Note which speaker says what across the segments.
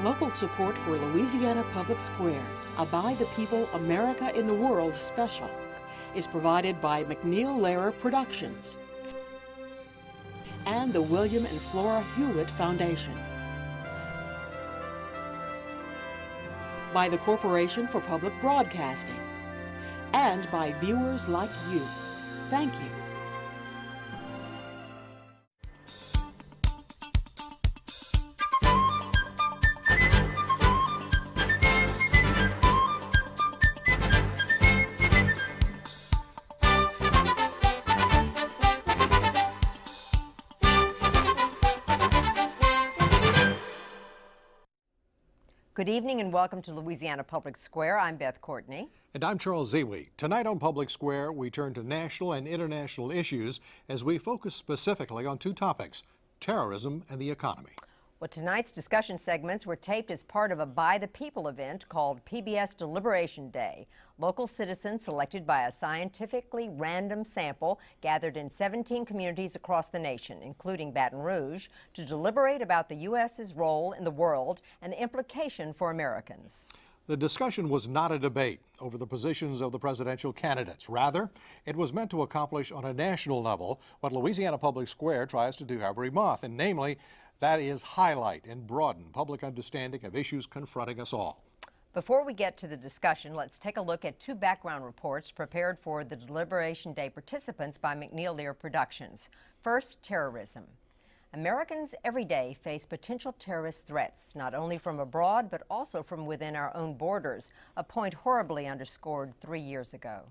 Speaker 1: Local support for Louisiana Public Square, a By the People America in the World special, is provided by MacNeil Lehrer Productions and the William and Flora Hewlett Foundation. By the Corporation for Public Broadcasting, and by viewers like you. Thank you.
Speaker 2: Good evening and welcome to Louisiana Public Square. I'm Beth Courtney.
Speaker 3: And I'm Charles Zewe. Tonight on Public Square, we turn to national and international issues as we focus specifically on two topics, terrorism and the economy.
Speaker 2: Well, tonight's discussion segments were taped as part of a By the People event called PBS Deliberation Day. Local citizens selected by a scientifically random sample gathered in 17 communities across the nation, including Baton Rouge, to deliberate about the U.S.'s role in the world and the implication for Americans.
Speaker 3: The discussion was not a debate over the positions of the presidential candidates. Rather, it was meant to accomplish on a national level what Louisiana Public Square tries to do every month, and namely, that is highlight and broaden public understanding of issues confronting us all.
Speaker 2: Before we get to the discussion, let's take a look at two background reports prepared for the Deliberation Day participants by MacNeil Lehrer Productions. First, terrorism. Americans every day face potential terrorist threats, not only from abroad, but also from within our own borders, a point horribly underscored 3 years ago.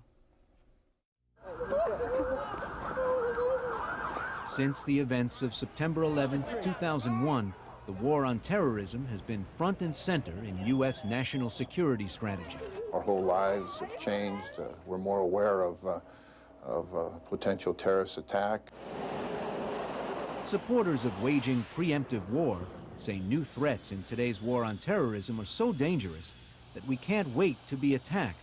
Speaker 4: Since the events of September 11, 2001, the war on terrorism has been front and center in U.S. national security strategy.
Speaker 5: Our whole lives have changed. We're more aware of potential terrorist attack.
Speaker 4: Supporters of waging preemptive war say new threats in today's war on terrorism are so dangerous that we can't wait to be attacked.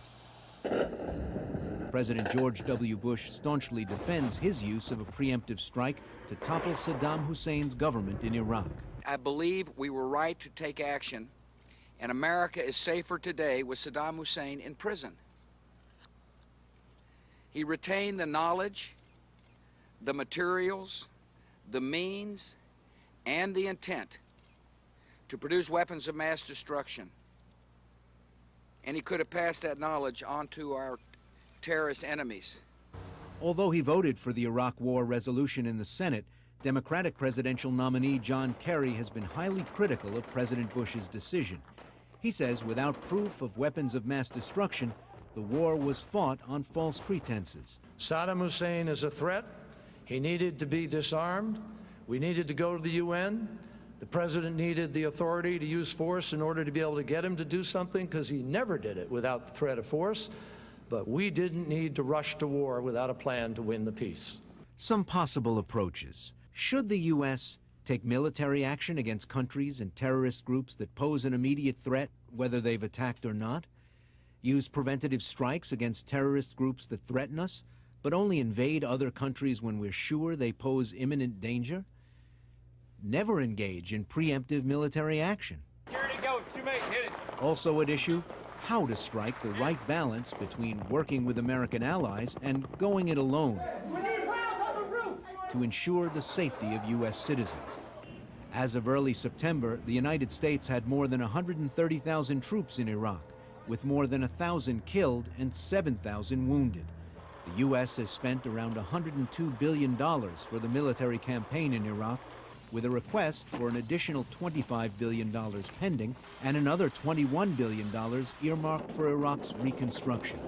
Speaker 4: President George W. Bush staunchly defends his use of a preemptive strike to topple Saddam Hussein's government in Iraq.
Speaker 6: I believe we were right to take action, and America is safer today with Saddam Hussein in prison. He retained the knowledge, the materials, the means, and the intent to produce weapons of mass destruction. And he could have passed that knowledge on to our terrorist enemies.
Speaker 4: Although he voted for the Iraq War resolution in the Senate, Democratic presidential nominee John Kerry has been highly critical of President Bush's decision. He says without proof of weapons of mass destruction, the war was fought on false pretenses.
Speaker 7: Saddam Hussein is a threat. He needed to be disarmed. We needed to go to the UN. The president needed the authority to use force in order to be able to get him to do something, because he never did it without the threat of force. But we didn't need to rush to war without a plan to win the peace.
Speaker 4: Some possible approaches. Should the U.S. take military action against countries and terrorist groups that pose an immediate threat, whether they've attacked or not? Use preventative strikes against terrorist groups that threaten us, but only invade other countries when we're sure they pose imminent danger? Never engage in preemptive military action. Also at issue, how to strike the right balance between working with American allies and going it alone to ensure the safety of U.S. citizens. As of early September, the United States had more than 130,000 troops in Iraq, with more than 1,000 killed and 7,000 wounded. The U.S. has spent around $102 billion for the military campaign in Iraq, with a request for an additional $25 billion pending and another $21 billion earmarked for Iraq's reconstruction.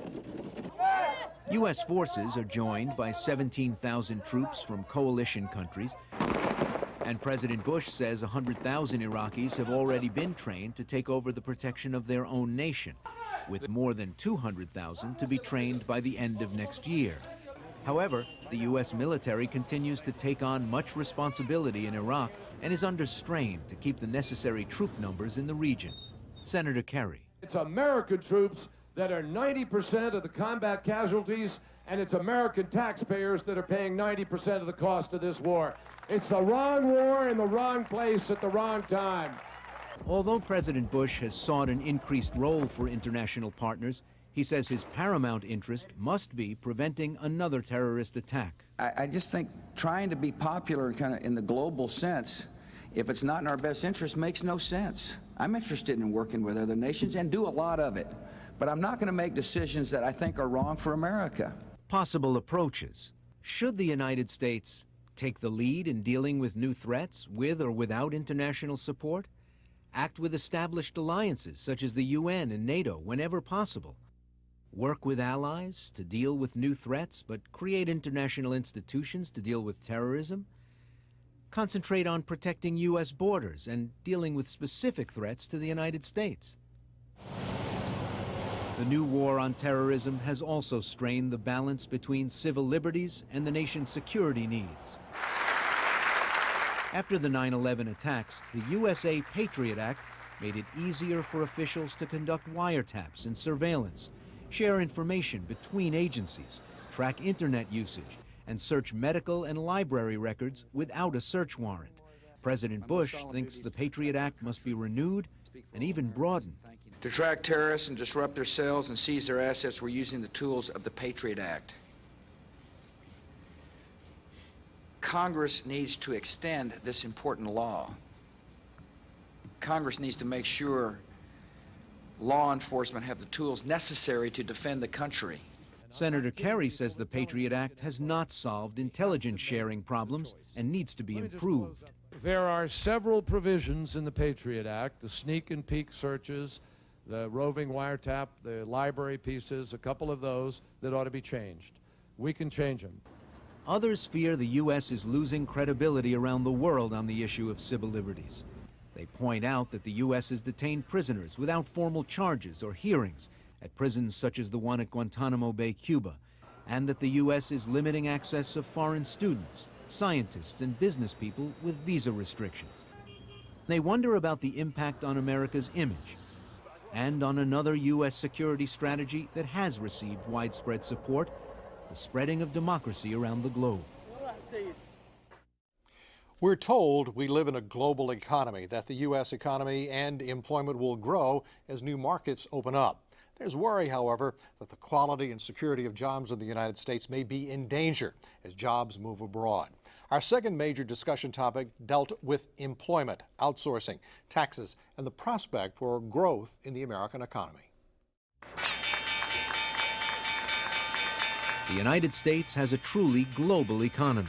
Speaker 4: U.S. forces are joined by 17,000 troops from coalition countries, and President Bush says 100,000 Iraqis have already been trained to take over the protection of their own nation, with more than 200,000 to be trained by the end of next year. However, the U.S. military continues to take on much responsibility in Iraq and is under strain to keep the necessary troop numbers in the region. Senator Kerry.
Speaker 8: It's American troops that are 90% of the combat casualties, and it's American taxpayers that are paying 90% of the cost of this war. It's the wrong war in the wrong place at the wrong time.
Speaker 4: Although President Bush has sought an increased role for international partners, he says his paramount interest must be preventing another terrorist attack.
Speaker 6: I just think trying to be popular kind of in the global sense, if it's not in our best interest, makes no sense. I'm interested in working with other nations and do a lot of it, but I'm not going to make decisions that I think are wrong for America.
Speaker 4: Possible approaches. Should the United States take the lead in dealing with new threats with or without international support? Act with established alliances such as the UN and NATO whenever possible. Work with allies to deal with new threats, but create international institutions to deal with terrorism. Concentrate on protecting U.S. borders and dealing with specific threats to the United States. The new war on terrorism has also strained the balance between civil liberties and the nation's security needs. After the 9/11 attacks, the USA Patriot Act made it easier for officials to conduct wiretaps and surveillance, share information between agencies, track internet usage, and search medical and library records without a search warrant. President Bush thinks the Patriot Act must be renewed and even broadened.
Speaker 6: To track terrorists and disrupt their cells and seize their assets, we're using the tools of the Patriot Act. Congress needs to extend this important law. Congress needs to make sure law enforcement have the tools necessary to defend the country.
Speaker 4: Senator Kerry says the Patriot Act has not solved intelligence sharing problems and needs to be improved.
Speaker 8: There are several provisions in the Patriot Act, the sneak and peek searches, the roving wiretap, the library pieces, a couple of those that ought to be changed. We can change them.
Speaker 4: Others fear the U.S. is losing credibility around the world on the issue of civil liberties. They point out that the U.S. has detained prisoners without formal charges or hearings at prisons such as the one at Guantanamo Bay, Cuba, and that the U.S. is limiting access of foreign students, scientists, and business people with visa restrictions. They wonder about the impact on America's image and on another U.S. security strategy that has received widespread support, the spreading of democracy around the globe.
Speaker 3: We're told we live in a global economy, that the U.S. economy and employment will grow as new markets open up. There's worry, however, that the quality and security of jobs in the United States may be in danger as jobs move abroad. Our second major discussion topic dealt with employment, outsourcing, taxes, and the prospect for growth in the American economy.
Speaker 4: The United States has a truly global economy.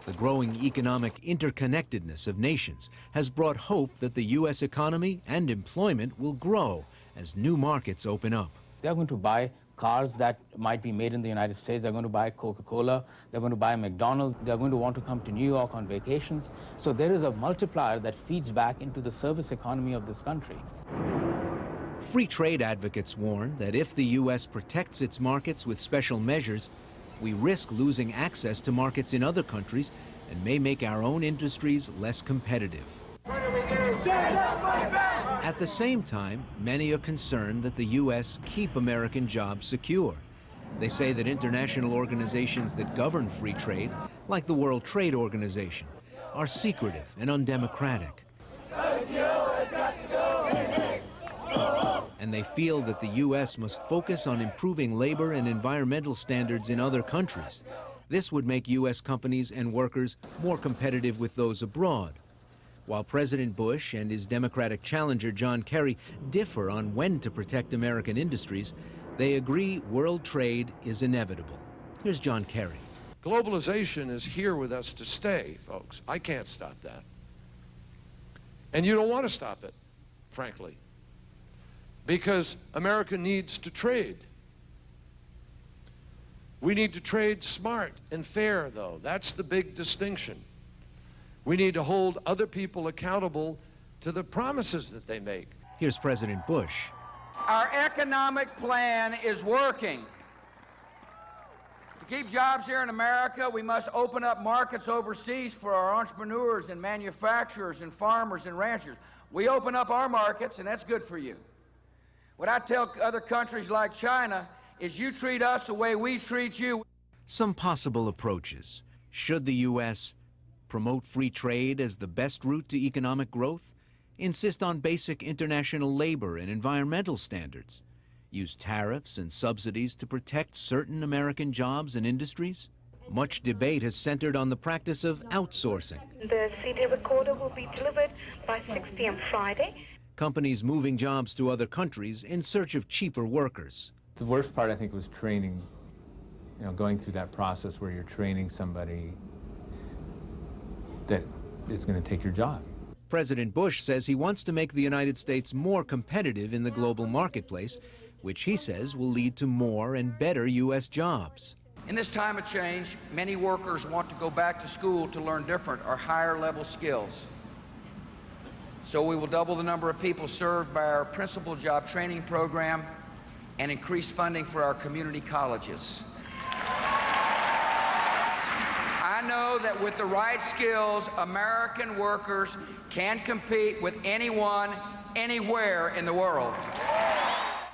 Speaker 4: The growing economic interconnectedness of nations has brought hope that the U.S. economy and employment will grow as new markets open up.
Speaker 9: They're going to buy cars that might be made in the United States. They're going to buy Coca-Cola. They're going to buy McDonald's. They're going to want to come to New York on vacations. So there is a multiplier that feeds back into the service economy of this country.
Speaker 4: Free trade advocates warn that if the U.S. protects its markets with special measures, we risk losing access to markets in other countries and may make our own industries less competitive. At the same time, many are concerned that the U.S. keep American jobs secure. They say that international organizations that govern free trade, like the World Trade Organization, are secretive and undemocratic. And they feel that the U.S. must focus on improving labor and environmental standards in other countries. This would make U.S. companies and workers more competitive with those abroad. While President Bush and his Democratic challenger John Kerry differ on when to protect American industries, they agree world trade is inevitable. Here's John Kerry.
Speaker 8: Globalization is here with us to stay, folks. I can't stop that. And you don't want to stop it, frankly, because America needs to trade. We need to trade smart and fair, though. That's the big distinction. We need to hold other people accountable to the promises that they make.
Speaker 4: Here's President Bush.
Speaker 6: Our economic plan is working. To keep jobs here in America, we must open up markets overseas for our entrepreneurs and manufacturers and farmers and ranchers. We open up our markets, and that's good for you. What I tell other countries like China is you treat us the way we treat you.
Speaker 4: Some possible approaches. Should the U.S. promote free trade as the best route to economic growth? insist on basic international labor and environmental standards, use tariffs and subsidies to protect certain American jobs and industries? Much debate has centered on the practice of outsourcing.
Speaker 10: The CD recorder will be delivered by 6 p.m. Friday.
Speaker 4: Companies moving jobs to other countries in search of cheaper workers.
Speaker 11: The worst part, I think, was training, going through that process where you're training somebody that is going to take your job.
Speaker 4: President Bush says he wants to make the United States more competitive in the global marketplace, which he says will lead to more and better U.S. jobs.
Speaker 6: In this time of change, many workers want to go back to school to learn different or higher level skills. So we will double the number of people served by our principal job training program and increase funding for our community colleges. I know that with the right skills, American workers can compete with anyone, anywhere in the world.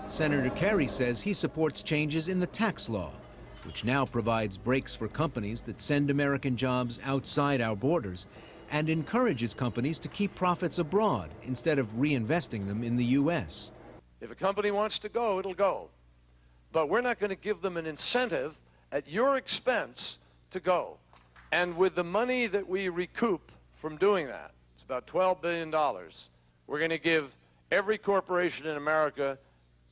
Speaker 4: Senator Kerry says he supports changes in the tax law, which now provides breaks for companies that send American jobs outside our borders and encourages companies to keep profits abroad instead of reinvesting them in the U.S.
Speaker 8: If a company wants to go, it'll go. But we're not going to give them an incentive at your expense to go. And with the money that we recoup from doing that, it's about $12 billion, we're going to give every corporation in America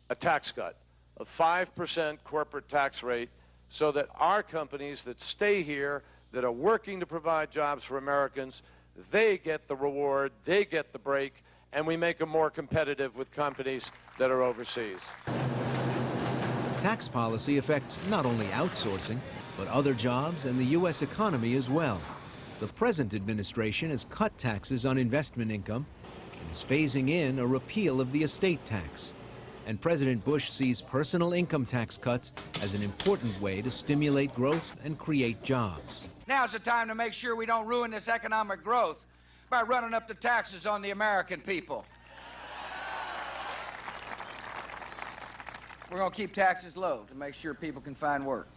Speaker 8: a tax cut, a 5% corporate tax rate, so that our companies that stay here, that are working to provide jobs for Americans, they get the reward, they get the break, and we make them more competitive with companies that are overseas.
Speaker 4: Tax policy affects not only outsourcing, but other jobs and the U.S. economy as well. The present administration has cut taxes on investment income and is phasing in a repeal of the estate tax. And President Bush sees personal income tax cuts as an important way to stimulate growth and create jobs.
Speaker 6: Now's the time to make sure we don't ruin this economic growth by running up the taxes on the American people. We're going to keep taxes low to make sure people can find work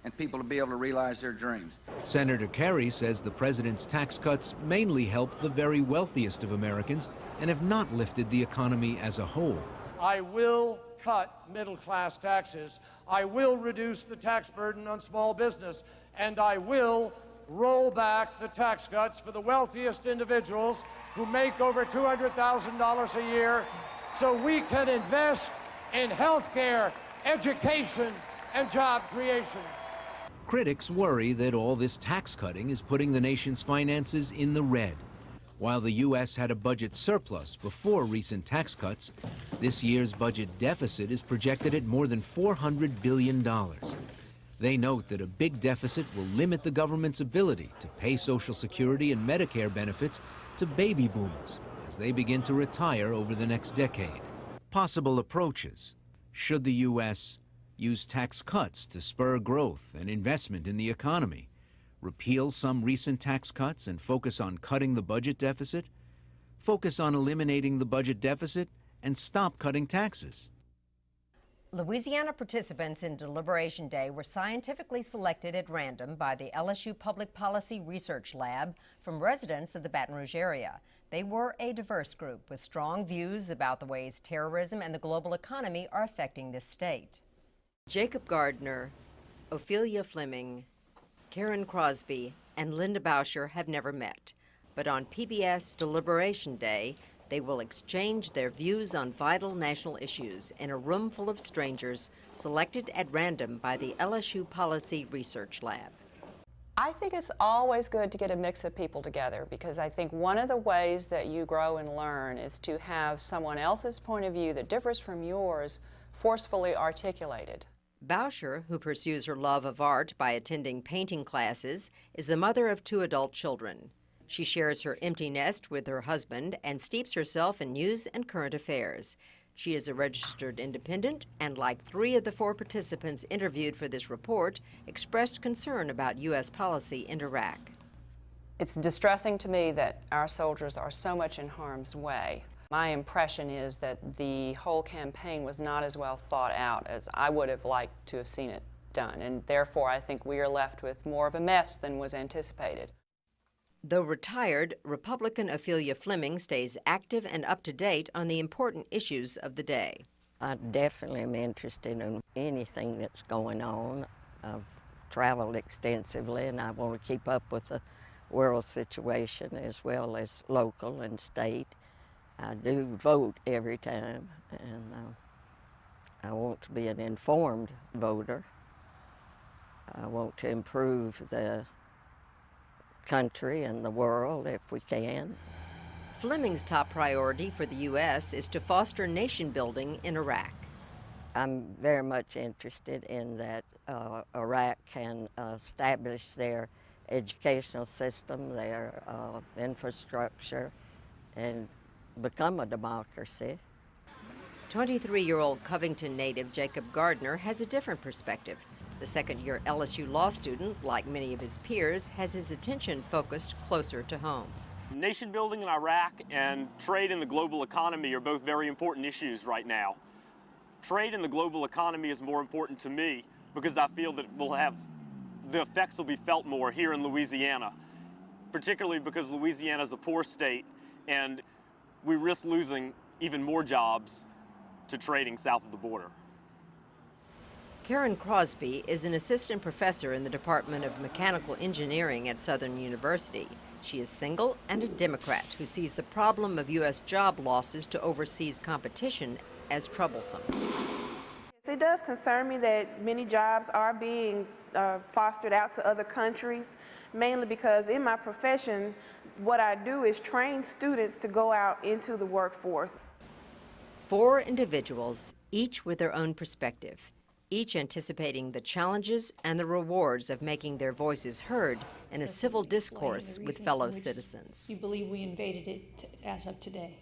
Speaker 6: and people to be able to realize their dreams.
Speaker 4: Senator Kerry says the president's tax cuts mainly help the very wealthiest of Americans and have not lifted the economy as a whole.
Speaker 7: I will cut middle-class taxes. I will reduce the tax burden on small business, and I will roll back the tax cuts for the wealthiest individuals who make over $200,000 a year so we can invest in health care, education, and job creation.
Speaker 4: Critics worry that all this tax cutting is putting the nation's finances in the red. While the U.S. had a budget surplus before recent tax cuts, this year's budget deficit is projected at more than $400 billion. They note that a big deficit will limit the government's ability to pay Social Security and Medicare benefits to baby boomers as they begin to retire over the next decade. Possible approaches. Should the U.S. use tax cuts to spur growth and investment in the economy? Repeal some recent tax cuts and focus on cutting the budget deficit? Focus on eliminating the budget deficit and stop cutting taxes?
Speaker 2: Louisiana participants in Deliberation Day were scientifically selected at random by the LSU Public Policy Research Lab from residents of the Baton Rouge area. They were a diverse group with strong views about the ways terrorism and the global economy are affecting this state. Jacob Gardner, Ophelia Fleming, Karen Crosby, and Linda Bauscher have never met, but on PBS Deliberation Day, they will exchange their views on vital national issues in a room full of strangers selected at random by the LSU Policy Research Lab.
Speaker 12: I think it's always good to get a mix of people together because I think one of the ways that you grow and learn is to have someone else's point of view that differs from yours forcefully articulated.
Speaker 2: Bauscher, who pursues her love of art by attending painting classes, is the mother of 2 adult children. She shares her empty nest with her husband and steeps herself in news and current affairs. She is a registered independent and, like 3 of the 4 participants interviewed for this report, expressed concern about U.S. policy in Iraq.
Speaker 12: It's distressing to me that our soldiers are so much in harm's way. My impression is that the whole campaign was not as well thought out as I would have liked to have seen it done, and therefore I think we are left with more of a mess than was anticipated.
Speaker 2: Though retired, Republican Ophelia Fleming stays active and up to date on the important issues of the day.
Speaker 13: I definitely am interested in anything that's going on. I've traveled extensively, and I want to keep up with the world situation as well as local and state. I do vote every time, and I want to be an informed voter. I want to improve the country and the world if we can.
Speaker 2: Fleming's top priority for the U.S. is to foster nation building in Iraq.
Speaker 13: I'm very much interested in that Iraq can establish their educational system, their infrastructure, and become a democracy.
Speaker 2: 23-year-old Covington native Jacob Gardner has a different perspective. The second-year LSU law student, like many of his peers, has his attention focused closer to home.
Speaker 14: Nation building in Iraq and trade in the global economy are both very important issues right now. Trade in the global economy is more important to me because I feel that the effects will be felt more here in Louisiana, particularly because Louisiana is a poor state and we risk losing even more jobs to trading south of the border.
Speaker 2: Karen Crosby is an assistant professor in the Department of Mechanical Engineering at Southern University. She is single and a Democrat who sees the problem of U.S. job losses to overseas competition as troublesome.
Speaker 15: It does concern me that many jobs are being fostered out to other countries, mainly because in my profession, what I do is train students to go out into the workforce.
Speaker 2: 4 individuals, each with their own perspective, each anticipating the challenges and the rewards of making their voices heard in a civil discourse with fellow citizens.
Speaker 16: You believe we invaded it as of today?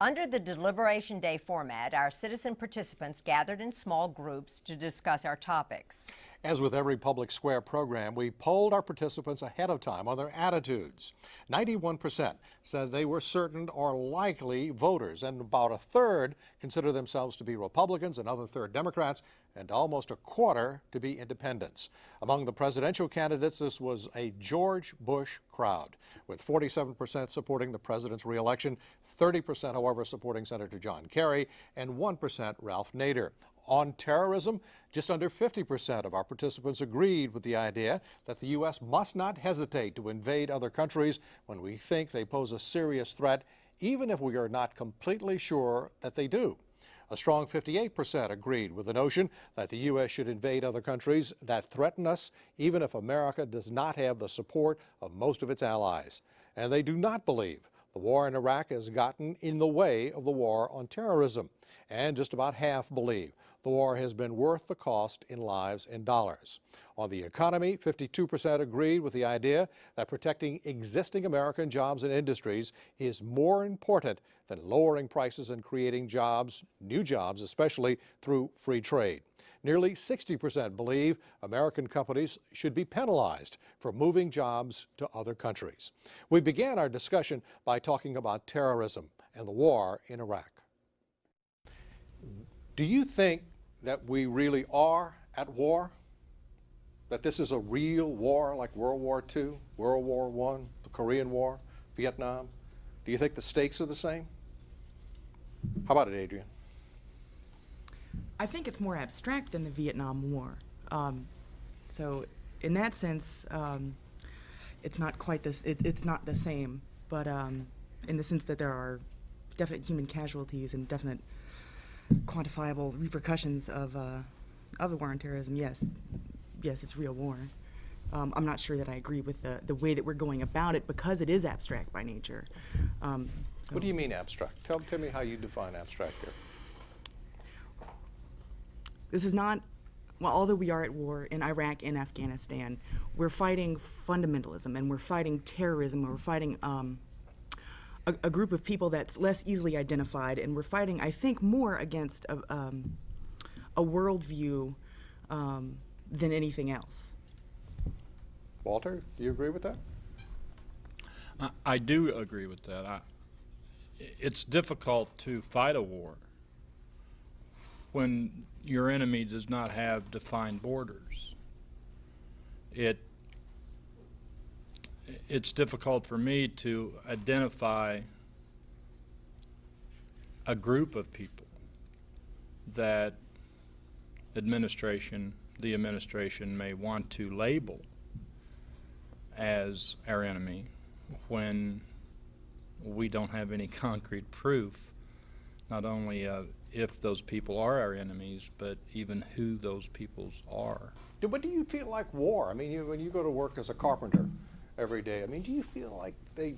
Speaker 2: Under the Deliberation Day format, our citizen participants gathered in small groups to discuss our topics.
Speaker 3: As with every Public Square program, we polled our participants ahead of time on their attitudes. 91% said they were certain or likely voters, and about a third consider themselves to be Republicans, another third Democrats, and almost a quarter to be independents. Among the presidential candidates, this was a George Bush crowd, with 47% supporting the president's reelection, 30%, however, supporting Senator John Kerry, and 1% Ralph Nader. On terrorism, just under 50% of our participants agreed with the idea that the U.S. must not hesitate to invade other countries when we think they pose a serious threat, even if we are not completely sure that they do. A strong 58% agreed with the notion that the U.S. should invade other countries that threaten us, even if America does not have the support of most of its allies. And they do not believe the war in Iraq has gotten in the way of the war on terrorism. And just about half believe the war has been worth the cost in lives and dollars. On the economy, 52% agreed with the idea that protecting existing American jobs and industries is more important than lowering prices and creating jobs, new jobs, especially through free trade. Nearly 60% believe American companies should be penalized for moving jobs to other countries. We began our discussion by talking about terrorism and the war in Iraq. Do you think that we really are at war? That this is a real war like World War II, World War I, the Korean War, Vietnam? Do you think the stakes are the same? How about it, Adrian?
Speaker 17: I think it's more abstract than the Vietnam War. So in that sense, it's not quite this, it's not the same, but in the sense that there are definite human casualties and definite quantifiable repercussions of the war on terrorism, yes, it's real war. I'm not sure that I agree with the way that we're going about it because it is abstract by nature.
Speaker 3: What do you mean abstract? Tell me how you define abstract here.
Speaker 17: This is not, well, although we are at war in Iraq and Afghanistan, we're fighting fundamentalism and we're fighting terrorism, we're fighting a group of people that's less easily identified, and we're fighting, I think, more against a worldview than anything else.
Speaker 3: Walter, do you agree with that?
Speaker 18: I do agree with that. It's difficult to fight a war when your enemy does not have defined borders. it's difficult for me to identify a group of people that the administration may want to label as our enemy when we don't have any concrete proof, not only of if those people are our enemies, but even who those peoples are.
Speaker 3: But do you feel like war? I mean, when you go to work as a carpenter every day, I mean, do you feel like they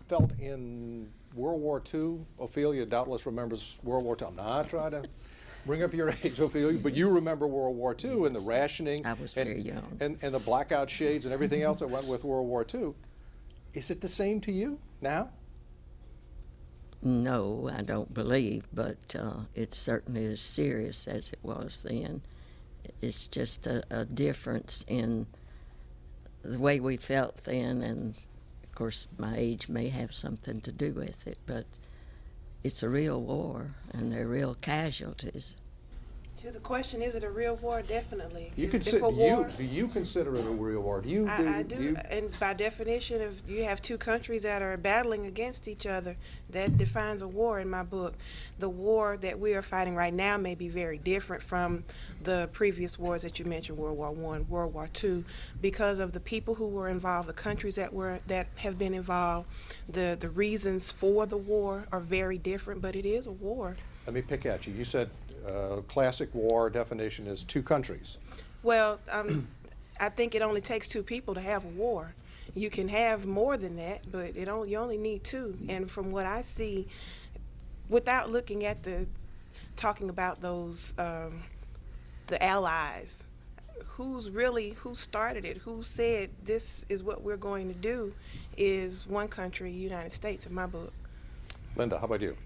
Speaker 3: felt in World War II? Ophelia doubtless remembers World War II. I'm not trying to bring up your age, Ophelia, but you remember World War II and the rationing.
Speaker 13: I was very young.
Speaker 3: And the blackout shades and everything else that went with World War II. Is it the same to you now?
Speaker 13: No, I don't believe, but it's certainly as serious as it was then. It's just a difference in the way we felt then, and of course my age may have something to do with it, but it's a real war and there are real casualties.
Speaker 15: To the question, is it a real war? Definitely.
Speaker 3: Do you consider it a real war?
Speaker 15: I do. And by definition, if you have two countries that are battling against each other, that defines a war in my book. The war that we are fighting right now may be very different from the previous wars that you mentioned, World War I, World War II, because of the people who were involved, the countries that have been involved. The reasons for the war are very different, but it is a war.
Speaker 3: Let me pick at you. You said classic war definition is two countries.
Speaker 15: Well, I think it only takes two people to have a war. You can have more than that, but you only need two. And from what I see, without looking at talking about those, the allies, who started it, who said this is what we're going to do, is one country, United States, in my book.
Speaker 3: Linda, how about you?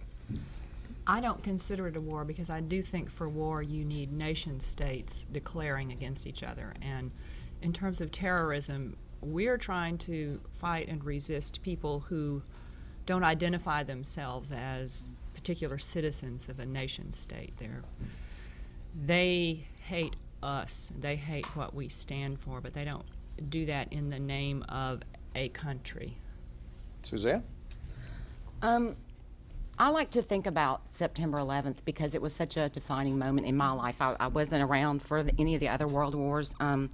Speaker 19: I don't consider it a war because I do think for war you need nation states declaring against each other. And in terms of terrorism, we're trying to fight and resist people who don't identify themselves as particular citizens of a nation state. They hate us, they hate what we stand for, but they don't do that in the name of a country.
Speaker 3: Suzanne?
Speaker 20: I like to think about September 11th because it was such a defining moment in my life. I wasn't around for any of the other world wars, and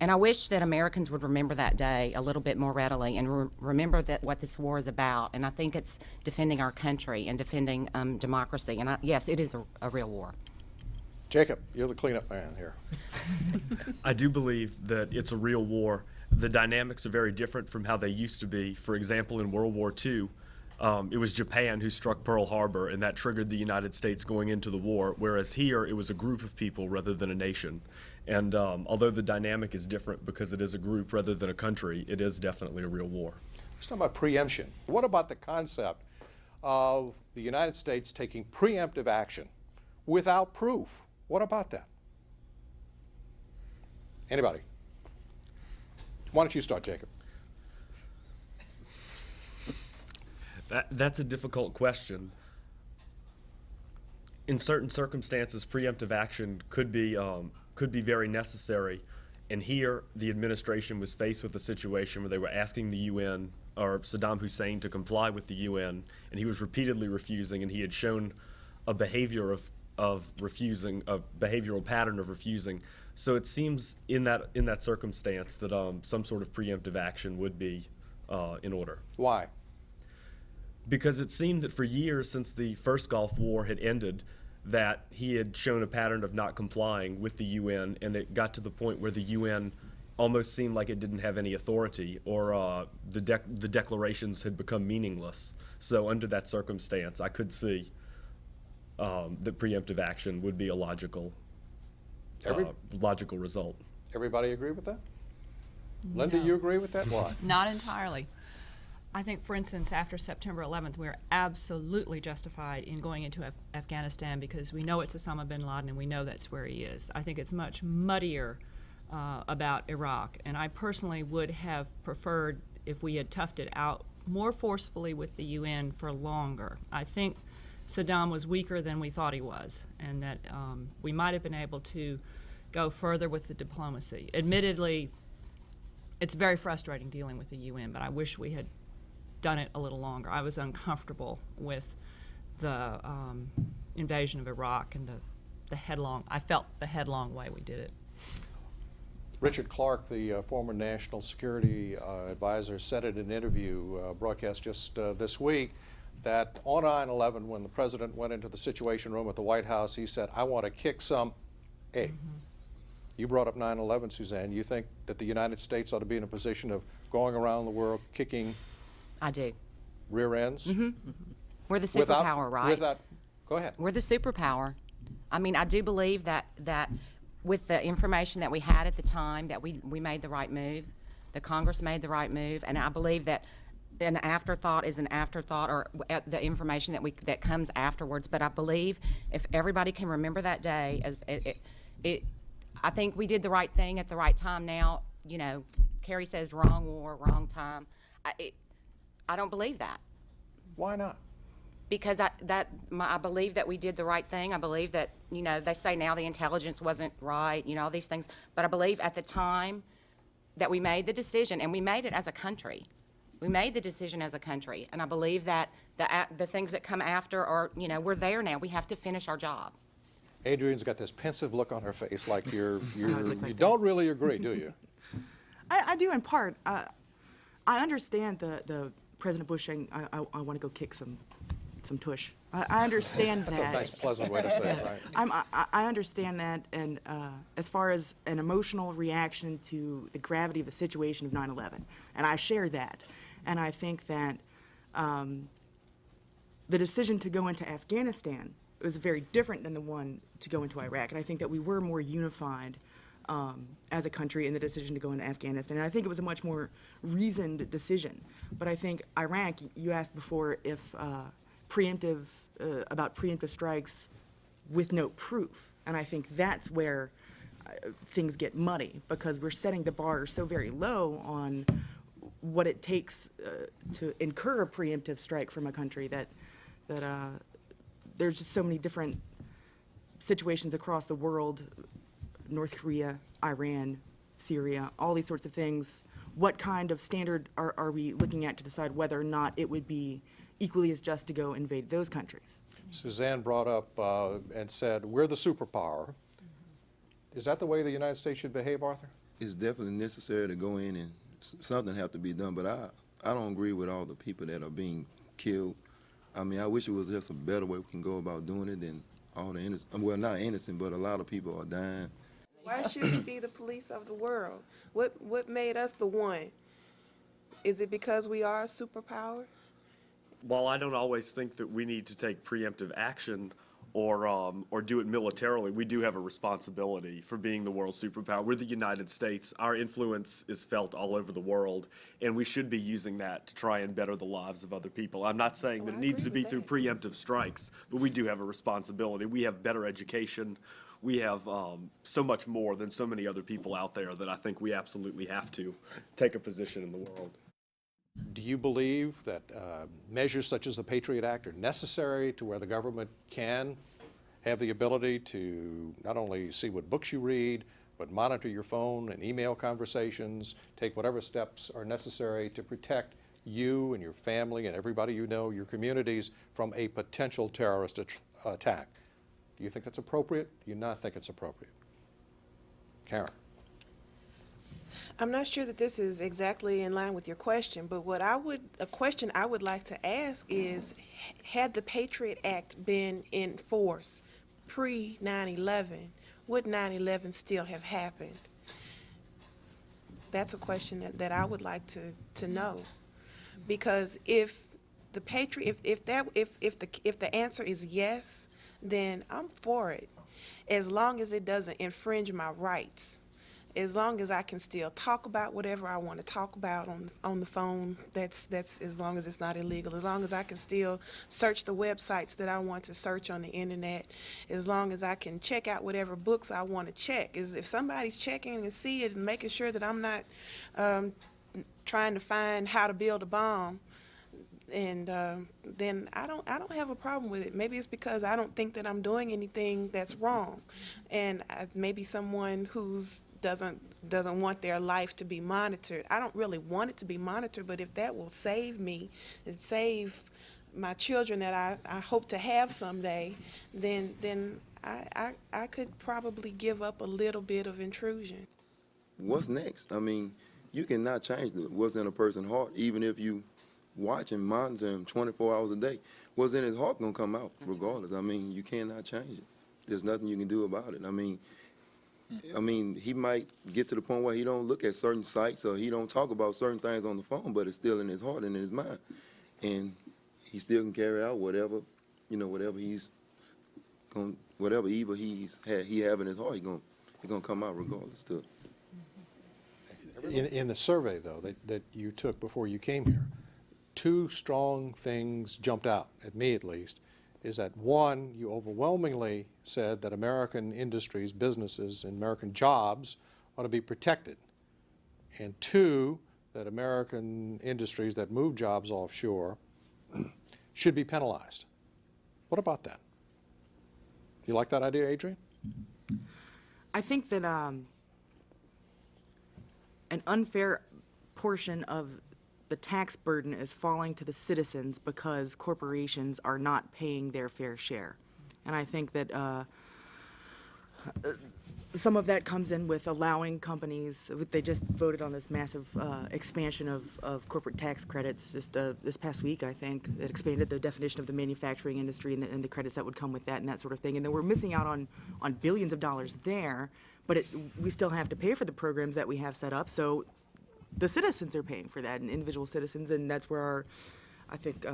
Speaker 20: I wish that Americans would remember that day a little bit more readily and remember that what this war is about. And I think it's defending our country and defending democracy. And yes, it is a real war.
Speaker 3: Jacob, you're the cleanup man here.
Speaker 21: I do believe that it's a real war. The dynamics are very different from how they used to be. For example, in World War II, it was Japan who struck Pearl Harbor, and that triggered the United States going into the war, whereas here it was a group of people rather than a nation. And although the dynamic is different because it is a group rather than a country, it is definitely a real war.
Speaker 3: Let's talk about preemption. What about the concept of the United States taking preemptive action without proof? What about that? Anybody? Why don't you start, Jacob?
Speaker 21: That's a difficult question. In certain circumstances, preemptive action could be very necessary. And here, the administration was faced with a situation where they were asking the UN or Saddam Hussein to comply with the UN, and he was repeatedly refusing, and he had shown a behavior of refusing, a behavioral pattern of refusing. So it seems in that circumstance that some sort of preemptive action would be in order.
Speaker 3: Why?
Speaker 21: Because it seemed that for years since the first Gulf War had ended, that he had shown a pattern of not complying with the UN, and it got to the point where the UN almost seemed like it didn't have any authority, or the declarations had become meaningless. So under that circumstance, I could see that preemptive action would be a logical result.
Speaker 3: Everybody agree with that? Linda, you agree with that? Why?
Speaker 19: Not entirely. I think, for instance, after September 11th, we're absolutely justified in going into Afghanistan because we know it's Osama bin Laden and we know that's where he is. I think it's much muddier about Iraq, and I personally would have preferred if we had toughed it out more forcefully with the UN for longer. I think Saddam was weaker than we thought he was, and that we might have been able to go further with the diplomacy. Admittedly, it's very frustrating dealing with the UN, but I wish we had done it a little longer. I was uncomfortable with the invasion of Iraq and I felt the headlong way we did it.
Speaker 3: Richard Clark, the former national security advisor, said in an interview broadcast just this week that on 9/11, when the president went into the Situation Room at the White House, he said, "I want to kick some A." Mm-hmm. You brought up 9/11, Suzanne. You think that the United States ought to be in a position of going around the world kicking
Speaker 20: I do.
Speaker 3: rear ends?
Speaker 20: Mm-hmm. Mm-hmm. We're the superpower, right?
Speaker 3: Go ahead.
Speaker 20: We're the superpower. I mean, I do believe that with the information that we had at the time, that we made the right move. The Congress made the right move, and I believe that an afterthought is an afterthought, or the information that comes afterwards. But I believe if everybody can remember that day as I think we did the right thing at the right time. Now, you know, Kerry says wrong war, wrong time. I don't believe that.
Speaker 3: Why not?
Speaker 20: Because I believe that we did the right thing. I believe that, you know, they say now the intelligence wasn't right, you know, all these things. But I believe at the time that we made the decision, and we made it as a country. We made the decision as a country. And I believe that the things that come after are, you know, we're there now. We have to finish our job.
Speaker 3: Adrian's got this pensive look on her face like you don't really agree, do you?
Speaker 17: I do in part. I understand the President Bush saying, I want to go kick some tush. I understand that.
Speaker 3: That's a nice, pleasant way to say it, right?
Speaker 17: I understand that, and as far as an emotional reaction to the gravity of the situation of 9/11, and I share that. And I think that the decision to go into Afghanistan was very different than the one to go into Iraq. And I think that we were more unified as a country in the decision to go into Afghanistan. And I think it was a much more reasoned decision. But I think Iraq, you asked before if about preemptive strikes with no proof. And I think that's where things get muddy, because we're setting the bar so very low on what it takes to incur a preemptive strike from a country that there's just so many different situations across the world, North Korea, Iran, Syria, all these sorts of things. What kind of standard are we looking at to decide whether or not it would be equally as just to go invade those countries?
Speaker 3: Suzanne brought up and said, we're the superpower. Is that the way the United States should behave, Arthur?
Speaker 1: It's definitely necessary to go in, and something have to be done, but I don't agree with all the people that are being killed. I mean, I wish it was just a better way we can go about doing it than all the innocent, well, not innocent, but a lot of people are dying.
Speaker 15: Why should we be the police of the world? What made us the one? Is it because we are a superpower?
Speaker 21: While I don't always think that we need to take preemptive action or do it militarily, we do have a responsibility for being the world superpower. We're the United States. Our influence is felt all over the world, and we should be using that to try and better the lives of other people. I'm not saying that it needs to be through preemptive strikes, but we do have a responsibility. We have better education. We have so much more than so many other people out there that I think we absolutely have to take a position in the world.
Speaker 3: Do you believe that measures such as the Patriot Act are necessary to where the government can have the ability to not only see what books you read, but monitor your phone and email conversations, take whatever steps are necessary to protect you and your family and everybody you know, your communities, from a potential terrorist attack? Do you think that's appropriate? Do you not think it's appropriate? Karen.
Speaker 15: I'm not sure that this is exactly in line with your question, but a question I would like to ask is, had the Patriot Act been in force pre-9/11, would 9/11 still have happened? That's a question that I would like to know, because if the answer is yes, then I'm for it, as long as it doesn't infringe my rights. As long as I can still talk about whatever I want to talk about on the phone, that's as long as it's not illegal. As long as I can still search the websites that I want to search on the internet. As long as I can check out whatever books I want to check. If somebody's checking and see it and making sure that I'm not trying to find how to build a bomb, and then I don't have a problem with it. Maybe it's because I don't think that I'm doing anything that's wrong, and maybe someone who's doesn't want their life to be monitored. I don't really want it to be monitored, but if that will save me and save my children that I hope to have someday, then I could probably give up a little bit of intrusion.
Speaker 1: What's next? I mean, you cannot change what's in a person's heart, even if you watch and monitor him 24 hours a day. What's in his heart gonna come out regardless. I mean, you cannot change it. There's nothing you can do about it. I mean, he might get to the point where he don't look at certain sites or he don't talk about certain things on the phone, but it's still in his heart and in his mind. And he still can carry out whatever, whatever whatever evil he have in his heart, it's gonna come out regardless too.
Speaker 3: In the survey, though, that you took before you came here, two strong things jumped out, at me at least, is that one, you overwhelmingly said that American industries, businesses, and American jobs ought to be protected. And two, that American industries that move jobs offshore should be penalized. What about that? You like that idea, Adrian?
Speaker 17: I think that an unfair portion of the tax burden is falling to the citizens because corporations are not paying their fair share. And I think that some of that comes in with allowing companies, they just voted on this massive expansion of corporate tax credits just this past week, I think. It expanded the definition of the manufacturing industry and the credits that would come with that and that sort of thing. And then we're missing out on billions of dollars there, but we still have to pay for the programs that we have set up. So the citizens are paying for that, and individual citizens, and that's where I think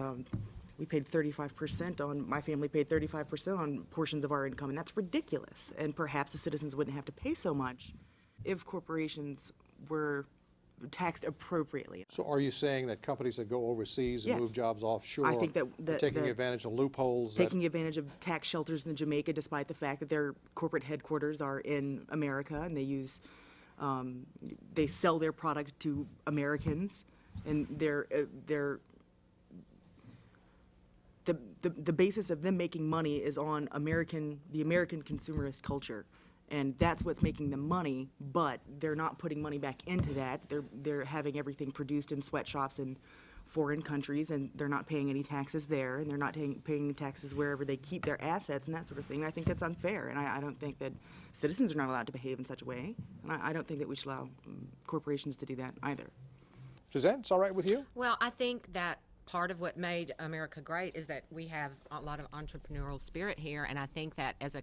Speaker 17: we paid 35% on, my family paid 35% on portions of our income, and that's ridiculous. And perhaps the citizens wouldn't have to pay so much if corporations were taxed appropriately.
Speaker 3: So are you saying that companies that go overseas and
Speaker 17: Yes.
Speaker 3: move jobs offshore
Speaker 17: I think that
Speaker 3: are taking advantage of loopholes?
Speaker 17: Taking advantage of tax shelters in Jamaica, despite the fact that their corporate headquarters are in America, and they use, they sell their product to Americans, and the basis of them making money is on the American consumerist culture, and that's what's making them money. But they're not putting money back into that. They're having everything produced in sweatshops in foreign countries, and they're not paying any taxes there, and they're not paying taxes wherever they keep their assets and that sort of thing. I think that's unfair, and I don't think that citizens are not allowed to behave in such a way, and I don't think that we should allow corporations to do that either.
Speaker 3: Suzanne, it's all right with you?
Speaker 20: Well, I think that part of what made America great is that we have a lot of entrepreneurial spirit here, and I think that as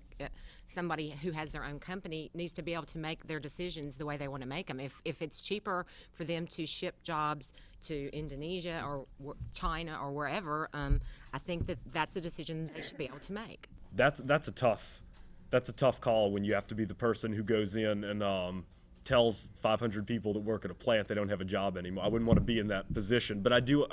Speaker 20: somebody who has their own company needs to be able to make their decisions the way they want to make them. If it's cheaper for them to ship jobs to Indonesia or China or wherever, I think that that's a decision they should be able to make.
Speaker 21: That's a tough call when you have to be the person who goes in and tells 500 people that work at a plant they don't have a job anymore. I wouldn't want to be in that position, but I do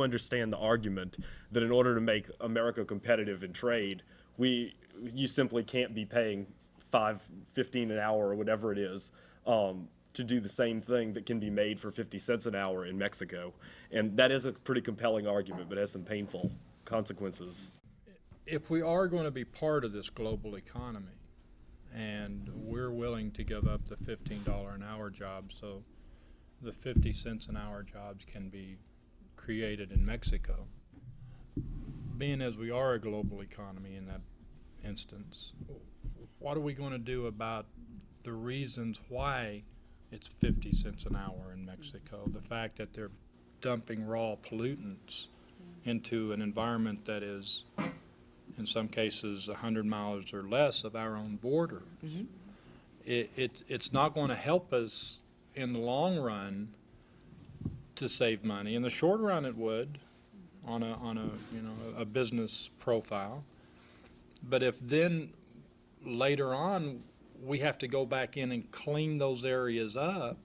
Speaker 21: understand the argument that in order to make America competitive in trade, you simply can't be paying $5.15 an hour or whatever it is to do the same thing that can be made for 50 cents an hour in Mexico. And that is a pretty compelling argument, but it has some painful consequences.
Speaker 18: If we are going to be part of this global economy, and we're willing to give up the $15 an hour job so the 50 cents an hour jobs can be created in Mexico. Being as we are a global economy in that instance, what are we going to do about the reasons why it's 50 cents an hour in Mexico? The fact that they're dumping raw pollutants into an environment that is in some cases 100 miles or less of our own border. Mm-hmm. It's not going to help us in the long run to save money. In the short run it would on a business profile. But if then later on we have to go back in and clean those areas up.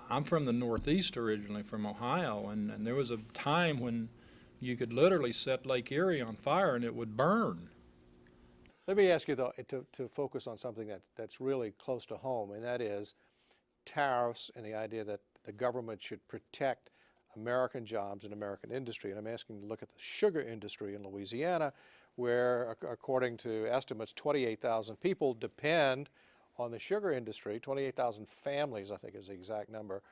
Speaker 18: I'm from the Northeast originally, from Ohio, and there was a time when you could literally set Lake Erie on fire and it would burn.
Speaker 3: Let me ask you, though, to focus on something that's really close to home, and that is tariffs and the idea that the government should protect American jobs and American industry. And I'm asking you to look at the sugar industry in Louisiana, where, according to estimates, 28,000 people depend on the sugar industry, 28,000 families, I think is the exact number.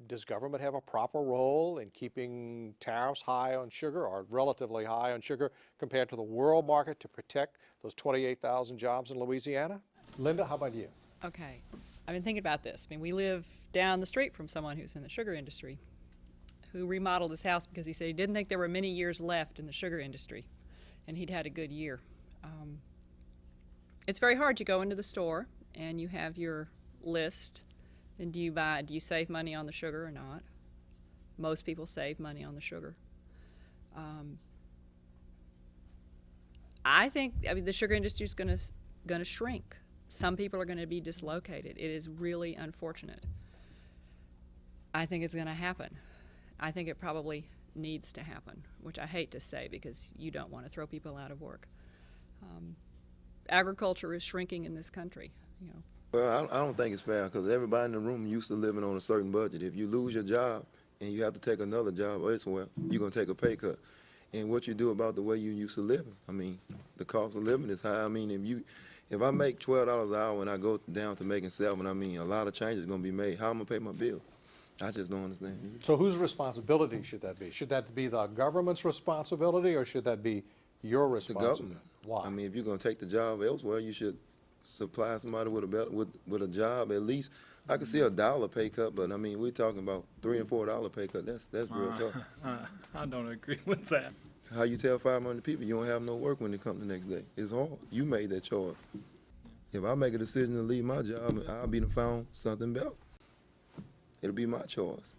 Speaker 3: Does government have a proper role in keeping tariffs high on sugar, or relatively high on sugar, compared to the world market to protect those 28,000 jobs in Louisiana? Linda, how about you?
Speaker 19: Okay. I've been thinking about this. I mean, we live down the street from someone who's in the sugar industry, who remodeled his house because he said he didn't think there were many years left in the sugar industry, and he'd had a good year. It's very hard. You go into the store and you have your list, and do you save money on the sugar or not? Most people save money on the sugar. I think, the sugar industry is going to shrink. Some people are going to be dislocated. It is really unfortunate. I think it's going to happen. I think it probably needs to happen, which I hate to say because you don't want to throw people out of work. Agriculture is shrinking in this country, you know.
Speaker 1: Well, I don't think it's fair because everybody in the room used to living on a certain budget. If you lose your job and you have to take another job elsewhere, you're going to take a pay cut. And what you do about the way you used to live, I mean, the cost of living is high. I mean, if I make $12 an hour and I go down to making $7, I mean, a lot of changes are going to be made. How am I going to pay my bill? I just don't understand.
Speaker 3: So whose responsibility should that be? Should that be the government's responsibility, or should that be your responsibility?
Speaker 1: The government.
Speaker 3: Why?
Speaker 1: I mean, if you're going to take the job elsewhere, you should supply somebody with a job at least. I could see $1 pay cut, but I mean, we're talking about $3 and $4 pay cut. That's real tough.
Speaker 18: I don't agree with that.
Speaker 1: How you tell 500 people you don't have no work when they come the next day? It's hard. You made that choice. If I make a decision to leave my job, I'll be found something better. It'll be my choice.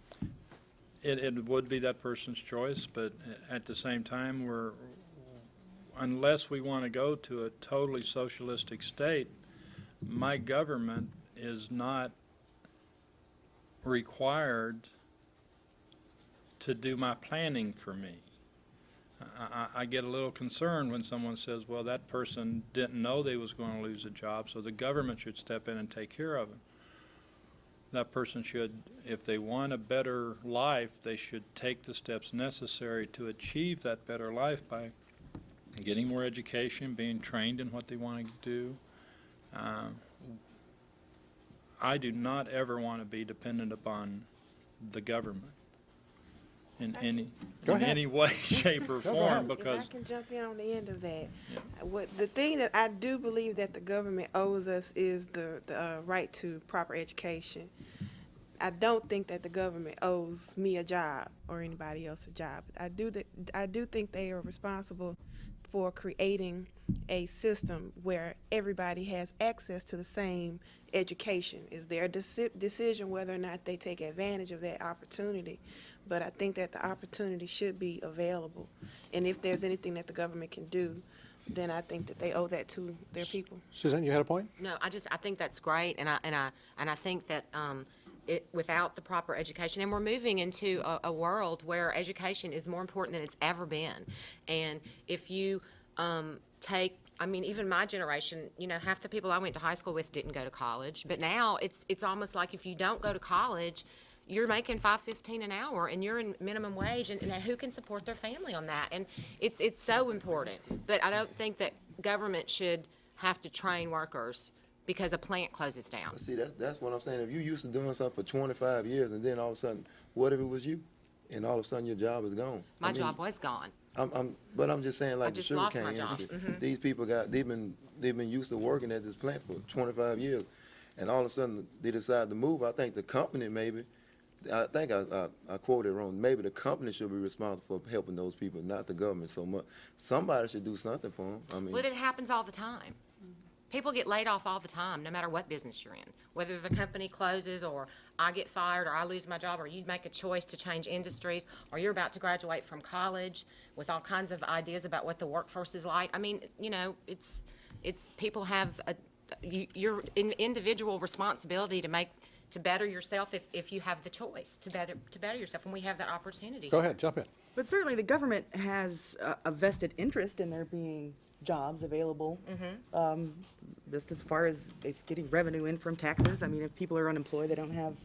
Speaker 18: It would be that person's choice, but at the same time, unless we want to go to a totally socialistic state, my government is not required to do my planning for me. I get a little concerned when someone says, well, that person didn't know they was going to lose a job, so the government should step in and take care of it. That person should, if they want a better life, they should take the steps necessary to achieve that better life by getting more education, being trained in what they want to do. I do not ever want to be dependent upon the government in any way, shape, or form, because
Speaker 15: if I can jump in on the end of that. Yeah. The thing that I do believe that the government owes us is the right to proper education. I don't think that the government owes me a job or anybody else a job. I do think they are responsible for creating a system where everybody has access to the same education. It's their decision whether or not they take advantage of that opportunity. But I think that the opportunity should be available. And if there's anything that the government can do, then I think that they owe that to their people.
Speaker 3: Suzanne, you had a point?
Speaker 20: No, I think that's great, and I think that without the proper education, and we're moving into a world where education is more important than it's ever been. And if you even my generation, half the people I went to high school with didn't go to college, but now it's almost like if you don't go to college, you're making $5.15 an hour, and you're in minimum wage, and who can support their family on that? And it's so important. But I don't think that government should have to train workers because a plant closes down.
Speaker 1: See, that's what I'm saying. If you used to doing something for 25 years, and then all of a sudden, what if it was you, and all of a sudden your job is gone?
Speaker 20: My job was gone.
Speaker 1: But I'm just saying, like
Speaker 20: the sugarcane
Speaker 1: industry, these people they've been used to working at this plant for 25 years, and all of a sudden they decide to move. I think the company maybe. I think I quoted wrong. Maybe the company should be responsible for helping those people, not the government so much. Somebody should do something for them. I mean,
Speaker 20: but it happens all the time. People get laid off all the time, no matter what business you're in. Whether the company closes, or I get fired, or I lose my job, or you make a choice to change industries, or you're about to graduate from college with all kinds of ideas about what the workforce is like. I mean, it's people have your individual responsibility to better yourself if you have the choice to better yourself, and we have that opportunity.
Speaker 3: Go ahead, jump in.
Speaker 17: But certainly the government has a vested interest in there being jobs available, just as far as it's getting revenue in from taxes. I mean, if people are unemployed, they don't have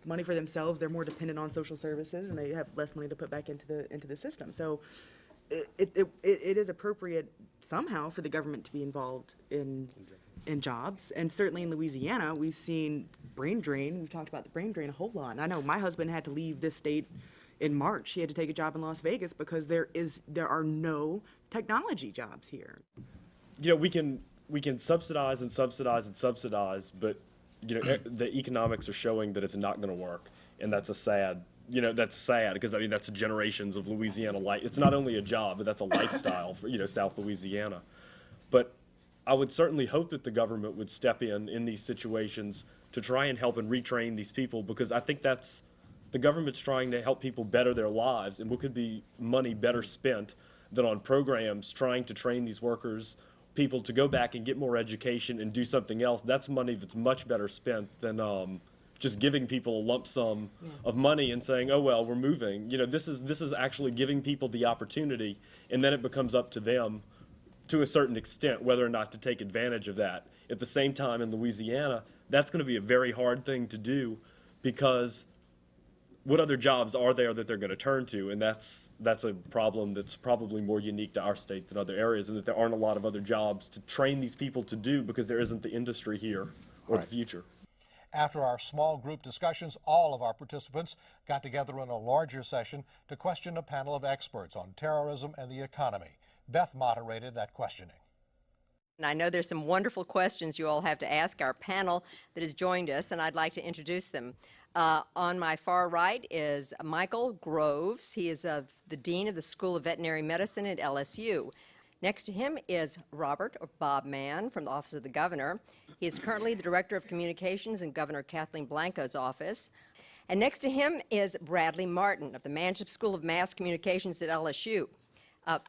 Speaker 17: money for themselves, they're more dependent on social services, and they have less money to put back into the system. So it is appropriate somehow for the government to be involved in in jobs. And certainly in Louisiana, we've seen brain drain. We've talked about the brain drain a whole lot. And I know my husband had to leave this state in March. He had to take a job in Las Vegas because there are no technology jobs here.
Speaker 21: You know, we can subsidize and subsidize and subsidize, but you know, the economics are showing that it's not going to work, and that's a sad. You know, that's sad because I mean that's generations of Louisiana life. It's not only a job, but that's a lifestyle for South Louisiana. But I would certainly hope that the government would step in these situations to try and help and retrain these people, because I think that's the government's trying to help people better their lives, and what could be money better spent than on programs trying to train these people to go back and get more education and do something else. That's money that's much better spent than just giving people a lump sum of money and saying, oh, well, we're moving. You know, this is actually giving people the opportunity, and then it becomes up to them to a certain extent whether or not to take advantage of that. At the same time, in Louisiana, that's going to be a very hard thing to do, because what other jobs are there that they're going to turn to? And that's a problem that's probably more unique to our state than other areas, and that there aren't a lot of other jobs to train these people to do because there isn't the industry here or the future.
Speaker 3: After our small group discussions, all of our participants got together in a larger session to question a panel of experts on terrorism and the economy. Beth moderated that questioning.
Speaker 2: And I know there's some wonderful questions you all have to ask our panel that has joined us, and I'd like to introduce them. On my far right is Michael Groves. He is the Dean of the School of Veterinary Medicine at LSU. Next to him is Robert, or Bob Mann, from the Office of the Governor. He is currently the Director of Communications in Governor Kathleen Blanco's office. And next to him is Bradley Martin of the Manship School of Mass Communications at LSU.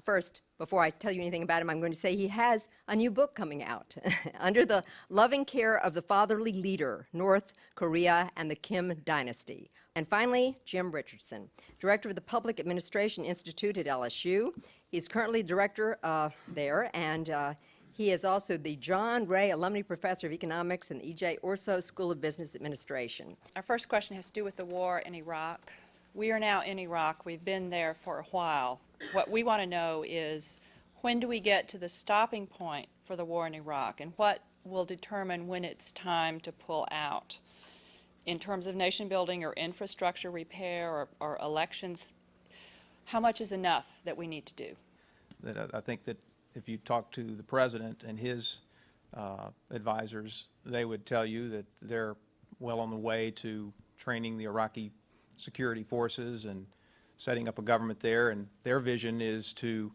Speaker 2: First, before I tell you anything about him, I'm going to say he has a new book coming out, Under the Loving Care of the Fatherly Leader, North Korea and the Kim Dynasty. And finally, Jim Richardson, Director of the Public Administration Institute at LSU. He's currently director there, and he is also the John Ray Alumni Professor of Economics in the E.J. Orso School of Business Administration.
Speaker 12: Our first question has to do with the war in Iraq. We are now in Iraq. We've been there for a while. What we want to know is, when do we get to the stopping point for the war in Iraq, and what will determine when it's time to pull out? In terms of nation building or infrastructure repair or elections, how much is enough that we need to do?
Speaker 5: I think that if you talk to the president and his advisors, they would tell you that they're well on the way to training the Iraqi security forces and setting up a government there, and their vision is to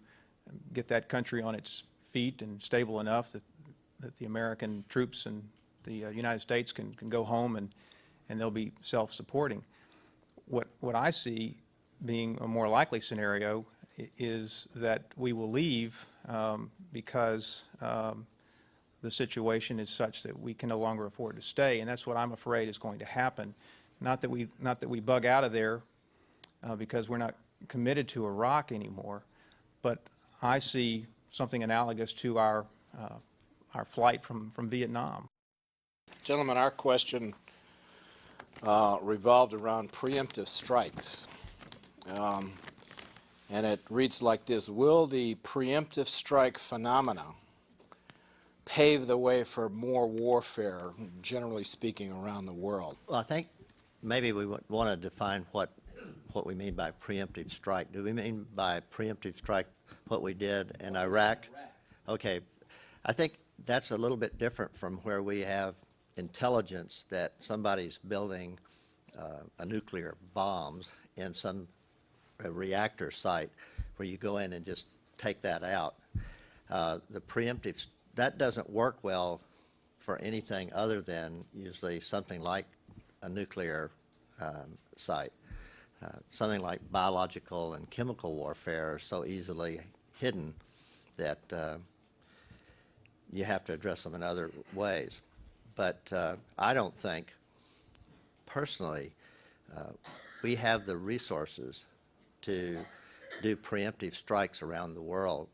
Speaker 5: get that country on its feet and stable enough that the American troops and the United States can go home and they'll be self-supporting. What I see being a more likely scenario is that we will leave because the situation is such that we can no longer afford to stay, and that's what I'm afraid is going to happen. Not that we bug out of there because we're not committed to Iraq anymore, but I see something analogous to our flight from Vietnam.
Speaker 22: Gentlemen, our question revolved around preemptive strikes. And it reads like this: will the preemptive strike phenomena pave the way for more warfare, generally speaking, around the world?
Speaker 23: Well, I think maybe we want to define what we mean by preemptive strike. Do we mean by preemptive strike what we did in Iraq? Okay. I think that's a little bit different from where we have intelligence that somebody's building a nuclear bombs in some reactor site where you go in and just take that out. The preemptive, that doesn't work well for anything other than usually something like a nuclear site. Something like biological and chemical warfare are so easily hidden that you have to address them in other ways. But I don't think, personally, we have the resources to do preemptive strikes around the world.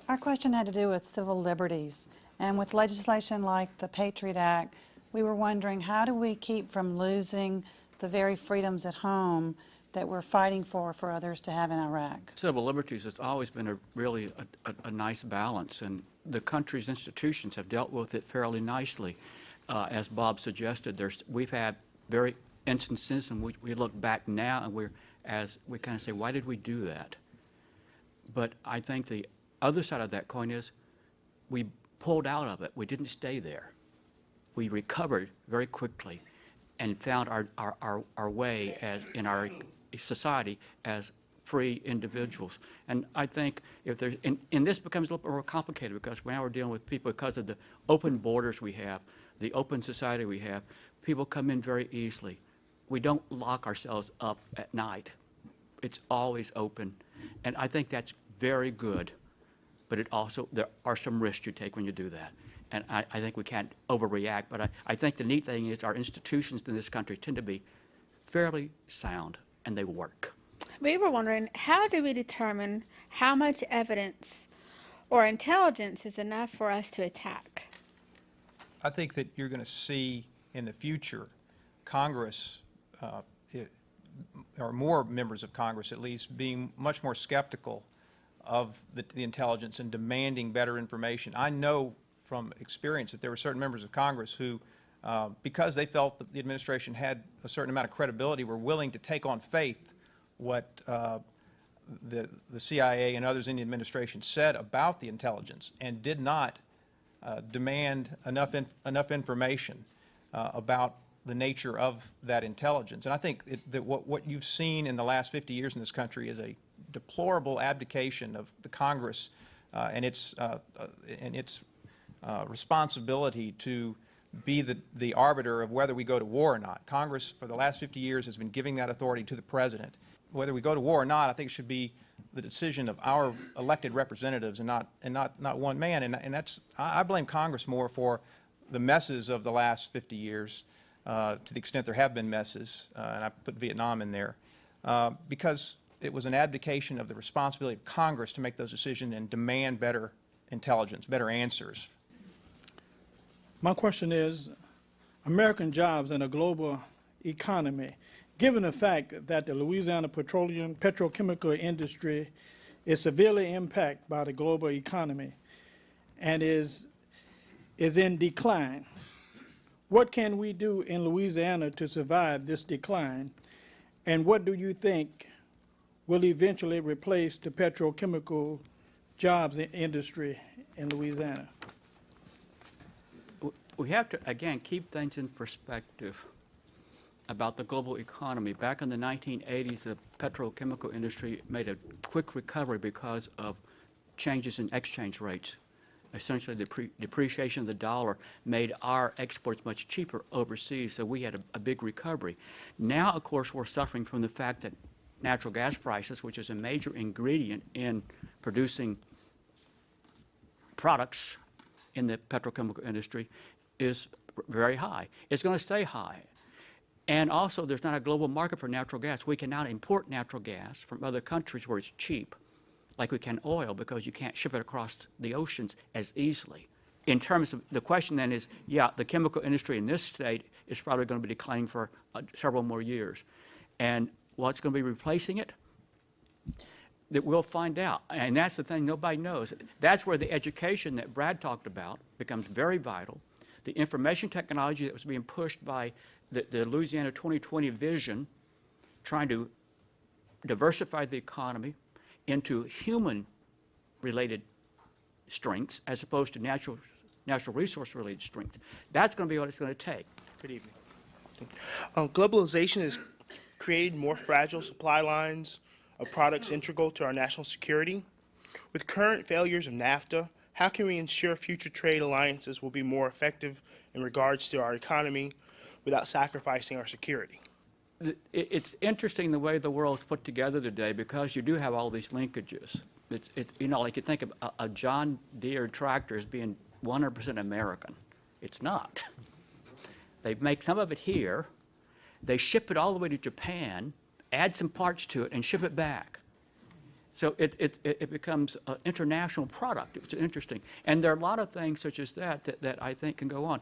Speaker 24: Our question had to do with civil liberties, and with legislation like the Patriot Act, we were wondering, how do we keep from losing the very freedoms at home that we're fighting for others to have in Iraq.
Speaker 8: Civil liberties has always been really a nice balance, and the country's institutions have dealt with it fairly nicely. As Bob suggested, we've had very instances, and we look back now and we kind of say, why did we do that? But I think the other side of that coin is we pulled out of it. We didn't stay there. We recovered very quickly and found our way in our society as free individuals. And I think if there's, and this becomes a little bit more complicated because now we're dealing with people because of the open borders we have, the open society we have, people come in very easily. We don't lock ourselves up at night. It's always open. And I think that's very good, but there are some risks you take when you do that. And I think we can't overreact, but I think the neat thing is our institutions in this country tend to be fairly sound, and they work.
Speaker 9: We were wondering, how do we determine how much evidence or intelligence is enough for us to attack?
Speaker 5: I think that you're going to see in the future Congress, or more members of Congress at least, being much more skeptical of the intelligence and demanding better information. I know from experience that there were certain members of Congress who, because they felt that the administration had a certain amount of credibility, were willing to take on faith what the CIA and others in the administration said about the intelligence and did not demand enough information about the nature of that intelligence. And I think that what you've seen in the last 50 years in this country is a deplorable abdication of the Congress and its responsibility to be the arbiter of whether we go to war or not. Congress, for the last 50 years, has been giving that authority to the President. Whether we go to war or not, I think it should be the decision of our elected representatives and not one man. And that's, I blame Congress more for the messes of the last 50 years, to the extent there have been messes, and I put Vietnam in there, because it was an abdication of the responsibility of Congress to make those decisions and demand better intelligence, better answers.
Speaker 10: My question is, American jobs in a global economy, given the fact that the Louisiana petrochemical industry is severely impacted by the global economy and is in decline, what can we do in Louisiana to survive this decline? And what do you think will eventually replace the petrochemical jobs industry in Louisiana?
Speaker 8: We have to, again, keep things in perspective about the global economy. Back in the 1980s, the petrochemical industry made a quick recovery because of changes in exchange rates. Essentially, the depreciation of the dollar made our exports much cheaper overseas, so we had a big recovery. Now, of course, we're suffering from the fact that natural gas prices, which is a major ingredient in producing products in the petrochemical industry, is very high. It's going to stay high. And also, there's not a global market for natural gas. We can now import natural gas from other countries where it's cheap, like we can oil, because you can't ship it across the oceans as easily. In terms of the question then is, yeah, the chemical industry in this state is probably going to be declining for several more years. And what's going to be replacing it? That we'll find out. And that's the thing nobody knows. That's where the education that Brad talked about becomes very vital. The information technology that was being pushed by the Louisiana 2020 vision, trying to diversify the economy into human-related strengths as opposed to natural resource-related strengths. That's going to be what it's going to take.
Speaker 11: Good evening. Globalization has created more fragile supply lines of products integral to our national security. With current failures of NAFTA, how can we ensure future trade alliances will be more effective in regards to our economy without sacrificing our security?
Speaker 8: It's interesting the way the world's put together today, because you do have all these linkages. It's you know, like you think of a John Deere tractor as being 100% American. It's not. They make some of it here. They ship it all the way to Japan, add some parts to it, and ship it back. So it becomes an international product. It's interesting. And there are a lot of things such as that I think can go on.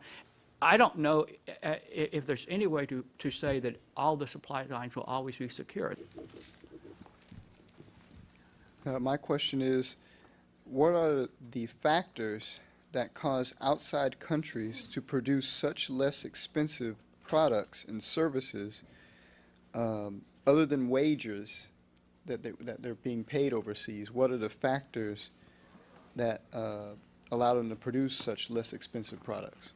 Speaker 8: I don't know if there's any way to say that all the supply lines will always be secured.
Speaker 4: My question is, what are the factors that cause outside countries to produce such less expensive products and services other than wages that they're being paid overseas? What are the factors that allow them to produce such less expensive products?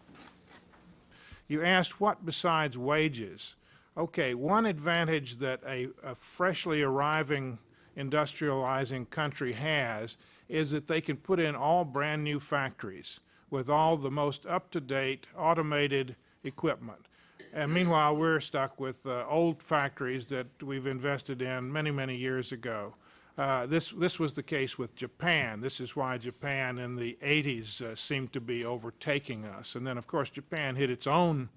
Speaker 6: You asked what besides wages. Okay, one advantage that a freshly arriving industrializing country has is that they can put in all brand new factories with all the most up-to-date automated equipment. And meanwhile, we're stuck with old factories that we've invested in many, many years ago. This was the case with Japan. This is why Japan in the 80s seemed to be overtaking us. And then, of course, Japan hit its own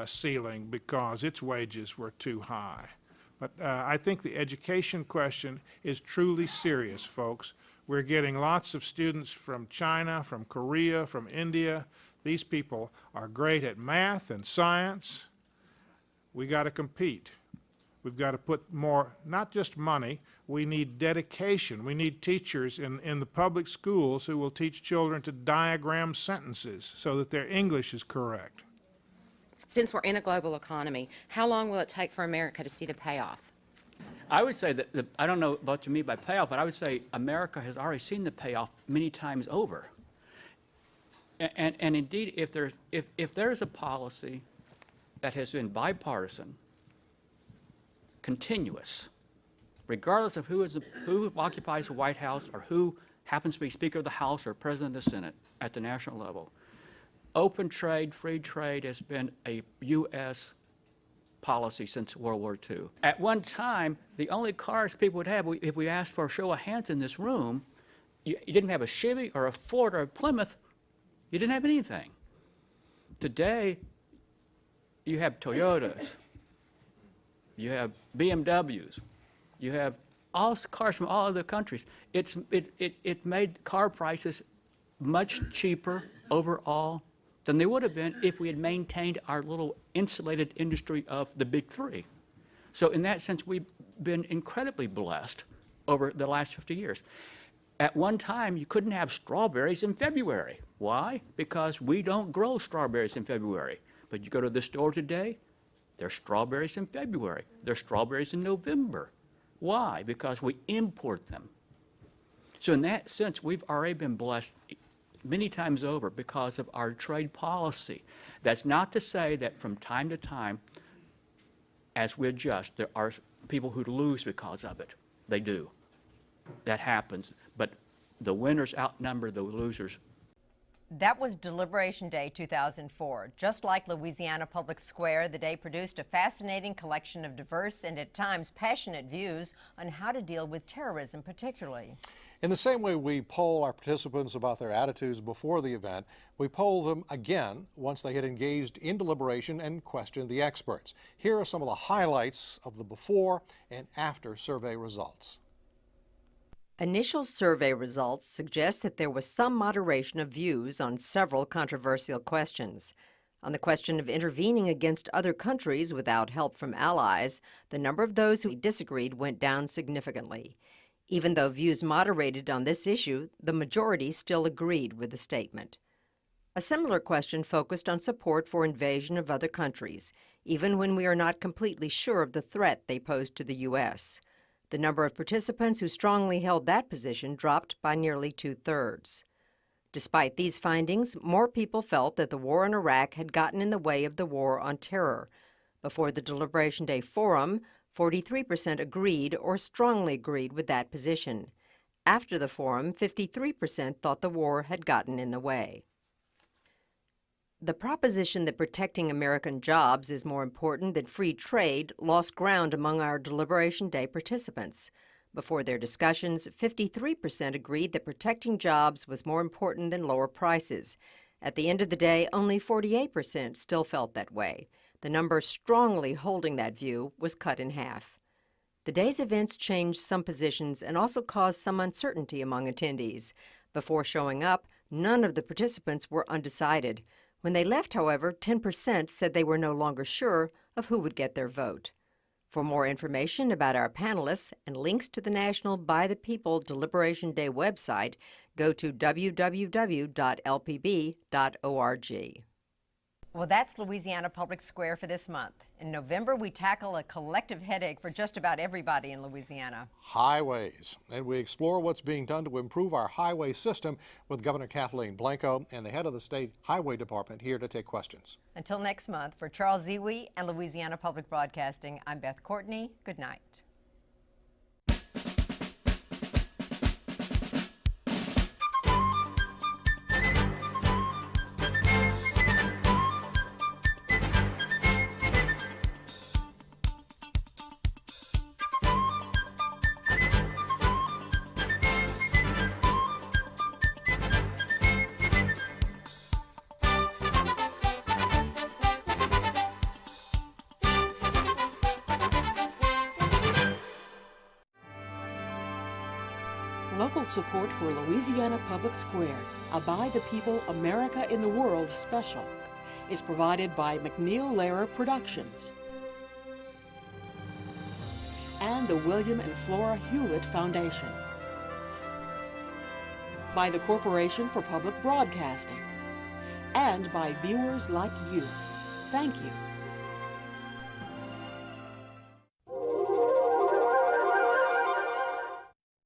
Speaker 6: ceiling because its wages were too high. But I think the education question is truly serious, folks. We're getting lots of students from China, from Korea, from India. These people are great at math and science. We got to compete. We've got to put more, not just money, we need dedication. We need teachers in the public schools who will teach children to diagram sentences so that their English is correct.
Speaker 20: Since we're in a global economy, how long will it take for America to see the payoff?
Speaker 8: I would say that, I don't know what you mean by payoff, but I would say America has already seen the payoff many times over. And indeed, if there's a policy that has been bipartisan, continuous, regardless of who occupies the White House or who happens to be Speaker of the House or President of the Senate at the national level, open trade, free trade has been a U.S. policy since World War II. At one time, the only cars people would have, if we asked for a show of hands in this room, you didn't have a Chevy or a Ford or a Plymouth, you didn't have anything. Today, you have Toyotas, you have BMWs, you have all cars from all other countries. It made car prices much cheaper overall than they would have been if we had maintained our little insulated industry of the big three. So in that sense, we've been incredibly blessed over the last 50 years. At one time, you couldn't have strawberries in February. Why? Because we don't grow strawberries in February. But you go to the store today, there's strawberries in February. There's strawberries in November. Why? Because we import them. So in that sense, we've already been blessed many times over because of our trade policy. That's not to say that from time to time, as we adjust, there are people who lose because of it. They do. That happens. But the winners outnumber the losers.
Speaker 2: That was Deliberation Day 2004. Just like Louisiana Public Square, the day produced a fascinating collection of diverse and at times passionate views on how to deal with terrorism particularly.
Speaker 3: In the same way we poll our participants about their attitudes before the event, we poll them again once they had engaged in deliberation and questioned the experts. Here are some of the highlights of the before and after survey results.
Speaker 2: Initial survey results suggest that there was some moderation of views on several controversial questions. On the question of intervening against other countries without help from allies, the number of those who disagreed went down significantly. Even though views moderated on this issue, the majority still agreed with the statement. A similar question focused on support for invasion of other countries, even when we are not completely sure of the threat they pose to the U.S. The number of participants who strongly held that position dropped by nearly 2/3. Despite these findings, more people felt that the war in Iraq had gotten in the way of the war on terror. Before the Deliberation Day Forum, 43% agreed or strongly agreed with that position. After the forum, 53% thought the war had gotten in the way. The proposition that protecting American jobs is more important than free trade lost ground among our Deliberation Day participants. Before their discussions, 53% agreed that protecting jobs was more important than lower prices. At the end of the day, only 48% still felt that way. The number strongly holding that view was cut in half. The day's events changed some positions and also caused some uncertainty among attendees. Before showing up, none of the participants were undecided. When they left, however, 10% said they were no longer sure of who would get their vote. For more information about our panelists and links to the National By the People Deliberation Day website, go to www.lpb.org. Well, that's Louisiana Public Square for this month. In November, we tackle a collective headache for just about everybody in Louisiana.
Speaker 3: Highways. And we explore what's being done to improve our highway system with Governor Kathleen Blanco and the head of the state highway department here to take questions.
Speaker 2: Until next month, for Charles Zewe and Louisiana Public Broadcasting, I'm Beth Courtney. Good night.
Speaker 7: Local support for Louisiana Public Square, a By the People, America in the World special, is provided by MacNeil Lehrer Productions and the William and Flora Hewlett Foundation, by the Corporation for Public Broadcasting, and by viewers like you. Thank you.